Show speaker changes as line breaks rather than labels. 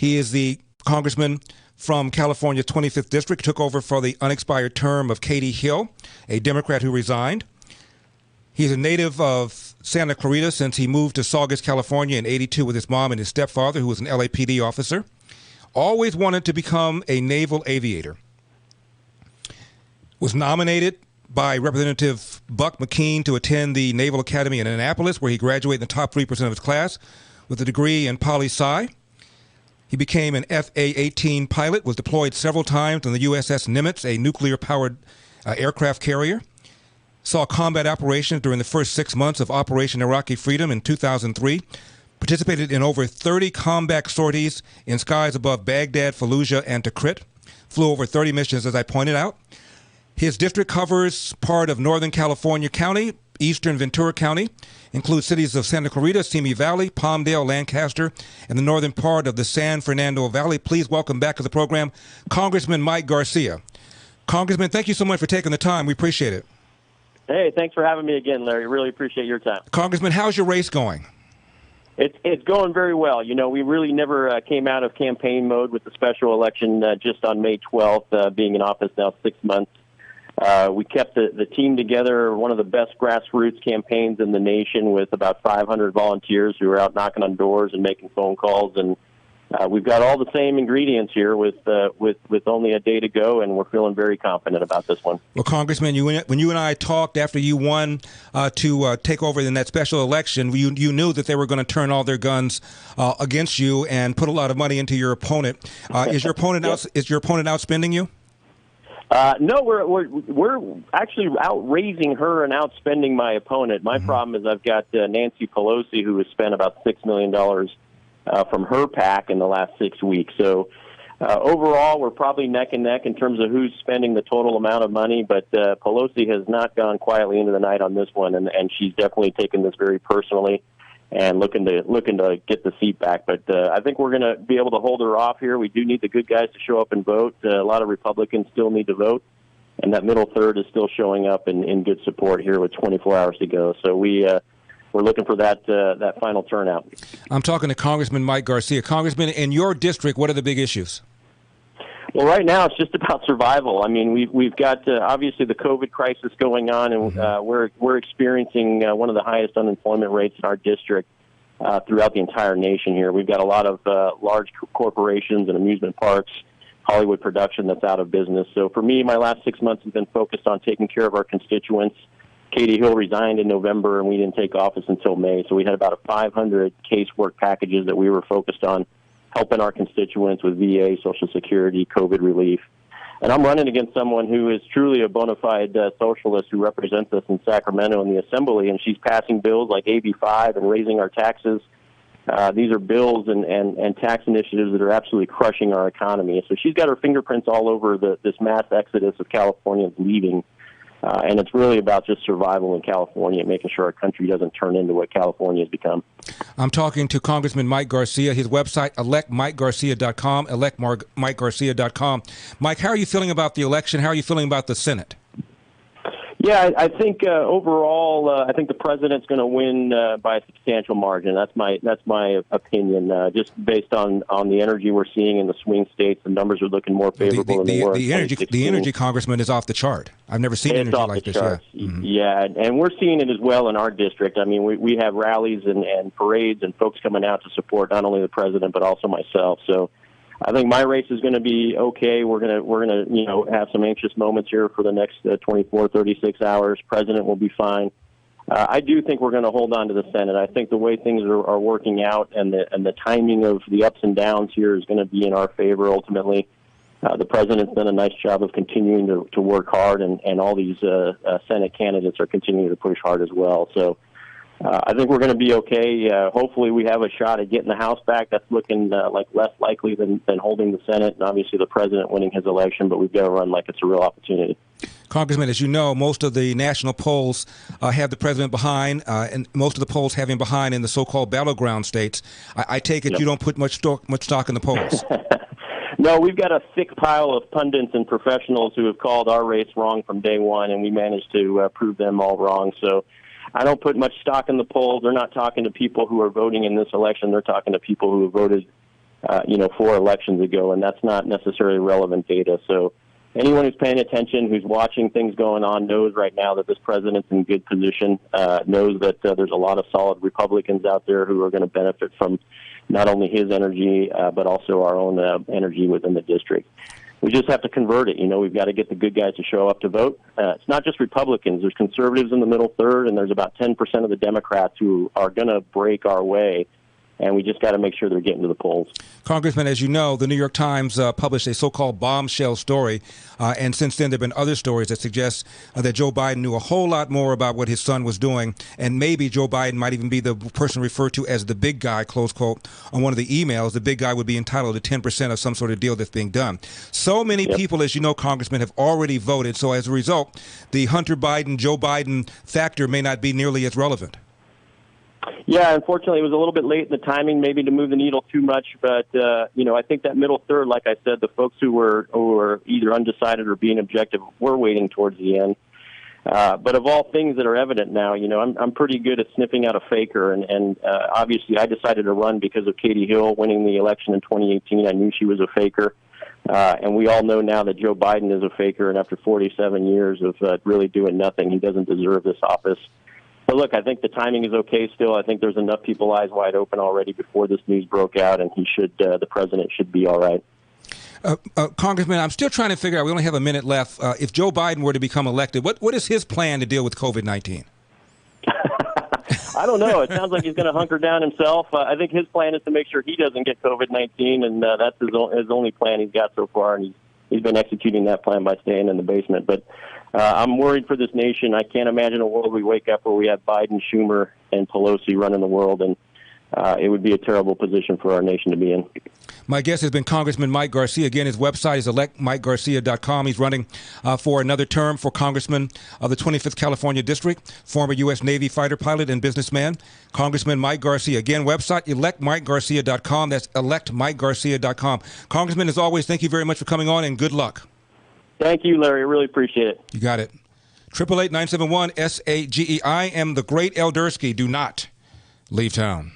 He is the congressman from California's 25th District, took over for the unexpired term of Katie Hill, a Democrat who resigned. He's a native of Santa Clarita since he moved to Saugus, California in '82 with his mom and his stepfather, who was an LAPD officer. Always wanted to become a naval aviator. Was nominated by Representative Buck McKean to attend the Naval Academy in Annapolis, where he graduated in the top 3% of his class with a degree in poli-sci. He became an FA-18 pilot, was deployed several times on the USS Nimitz, a nuclear-powered aircraft carrier. Saw combat operations during the first 6 months of Operation Iraqi Freedom in 2003. Participated in over 30 combat sorties in skies above Baghdad, Fallujah, and Tikrit. Flew over 30 missions, as I pointed out. His district covers part of Northern California County, Eastern Ventura County, includes cities of Santa Clarita, Simi Valley, Palmdale, Lancaster, and the northern part of the San Fernando Valley. Please welcome back to the program Congressman Mike Garcia. Congressman, thank you so much for taking the time. We appreciate it.
Hey, thanks for having me again, Larry. Really appreciate your time.
Congressman, how's your race going?
It's going very well. You know, we really never came out of campaign mode with the special election just on May 12th, being in office now 6 months. We kept the team together, one of the best grassroots campaigns in the nation, with about 500 volunteers who are out knocking on doors and making phone calls. And we've got all the same ingredients here with only a day to go, and we're feeling very confident about this one.
Well, Congressman, when you and I talked after you won to take over in that special election, you knew that they were going to turn all their guns against you and put a lot of money into your opponent. Is your opponent outspending you?
No, we're actually outraising her and outspending my opponent. My problem is I've got Nancy Pelosi, who has spent about $6 million from her PAC in the last 6 weeks. So overall, we're probably neck and neck in terms of who's spending the total amount of money. But Pelosi has not gone quietly into the night on this one, and she's definitely taken this very personally and looking to get the seat back. But I think we're going to be able to hold her off here. We do need the good guys to show up and vote. A lot of Republicans still need to vote, and that middle third is still showing up in good support here with 24 hours to go. So we're looking for that final turnout.
I'm talking to Congressman Mike Garcia. Congressman, in your district, what are the big issues?
Well, right now it's just about survival. I mean, we've got obviously the COVID crisis going on, and we're experiencing one of the highest unemployment rates in our district throughout the entire nation. Here, we've got a lot of large corporations and amusement parks, Hollywood production that's out of business. So for me, my last 6 months have been focused on taking care of our constituents. Katie Hill resigned in November, and we didn't take office until May. So we had about 500 casework packages that we were focused on helping our constituents with VA, Social Security, COVID relief. And I'm running against someone who is truly a bona fide socialist who represents us in Sacramento in the Assembly, and she's passing bills like AB 5 and raising our taxes. These are bills and tax initiatives that are absolutely crushing our economy. So she's got her fingerprints all over this mass exodus of Californians leaving. And it's really about just survival in California and making sure our country doesn't turn into what California has become.
I'm talking to Congressman Mike Garcia. His website, electmikegarcia.com, electmikegarcia.com. Mike, how are you feeling about the election? How are you feeling about the Senate?
Yeah, I think overall, I think the president's going to win by a substantial margin. That's my opinion. Just based on the energy we're seeing in the swing states, the numbers are looking more favorable than they were.
The energy, Congressman, is off the chart. I've never seen energy like this. Yeah.
Mm-hmm. Yeah, and we're seeing it as well in our district. I mean, we have rallies and parades and folks coming out to support not only the president but also myself. So I think my race is going to be okay. We're gonna have some anxious moments here for the next 24, 36 hours. President will be fine. I do think we're going to hold on to the Senate. I think the way things are working out and the timing of the ups and downs here is going to be in our favor ultimately. The president's done a nice job of continuing to work hard, and all these Senate candidates are continuing to push hard as well. So I think we're going to be okay. Hopefully we have a shot at getting the House back. That's looking like less likely than holding the Senate, and obviously the president winning his election, but we've got to run like it's a real opportunity.
Congressman, as you know, most of the national polls have the president behind, and most of the polls have him behind in the so-called battleground states. I take it You don't put much stock in the polls.
No, we've got a thick pile of pundits and professionals who have called our race wrong from day one, and we managed to prove them all wrong. So I don't put much stock in the polls. They're not talking to people who are voting in this election. They're talking to people who have voted 4 elections ago, and that's not necessarily relevant data. So anyone who's paying attention, who's watching things going on, knows right now that this president's in good position, knows that there's a lot of solid Republicans out there who are going to benefit from not only his energy, but also our own energy within the district. We just have to convert it. We've got to get the good guys to show up to vote. It's not just Republicans. There's conservatives in the middle third, and there's about 10% of the Democrats who are going to break our way. And we just got to make sure they're getting to the polls.
Congressman, as you know, the New York Times published a so-called bombshell story. And since then, there have been other stories that suggest that Joe Biden knew a whole lot more about what his son was doing. And maybe Joe Biden might even be the person referred to as the big guy, close quote, on one of the emails. The big guy would be entitled to 10% of some sort of deal that's being done. So many people, as you know, Congressman, have already voted. So as a result, the Hunter Biden, Joe Biden factor may not be nearly as relevant.
Yeah, unfortunately, it was a little bit late in the timing, maybe to move the needle too much. But I think that middle third, like I said, the folks who were either undecided or being objective were waiting towards the end. But of all things that are evident now, I'm pretty good at sniffing out a faker, and obviously, I decided to run because of Katie Hill winning the election in 2018. I knew she was a faker. And we all know now that Joe Biden is a faker, and after 47 years of really doing nothing, he doesn't deserve this office. But look, I think the timing is okay still. I think there's enough people eyes wide open already before this news broke out, and the president should be all right.
Congressman, I'm still trying to figure out, we only have a minute left, if Joe Biden were to become elected, what is his plan to deal with COVID-19?
I don't know. It sounds like he's going to hunker down himself. I think his plan is to make sure he doesn't get COVID-19, and that's his only plan he's got so far, and he's been executing that plan by staying in the basement. But I'm worried for this nation. I can't imagine a world we wake up where we have Biden, Schumer, and Pelosi running the world, and it would be a terrible position for our nation to be in.
My guest has been Congressman Mike Garcia. Again, his website is electmikegarcia.com. He's running for another term for Congressman of the 25th California District, former U.S. Navy fighter pilot and businessman, Congressman Mike Garcia. Again, website electmikegarcia.com. That's electmikegarcia.com. Congressman, as always, thank you very much for coming on, and good luck.
Thank you, Larry. I really appreciate it.
You got it. 888-971-SAGE. I am the great Eldersky. Do not leave town.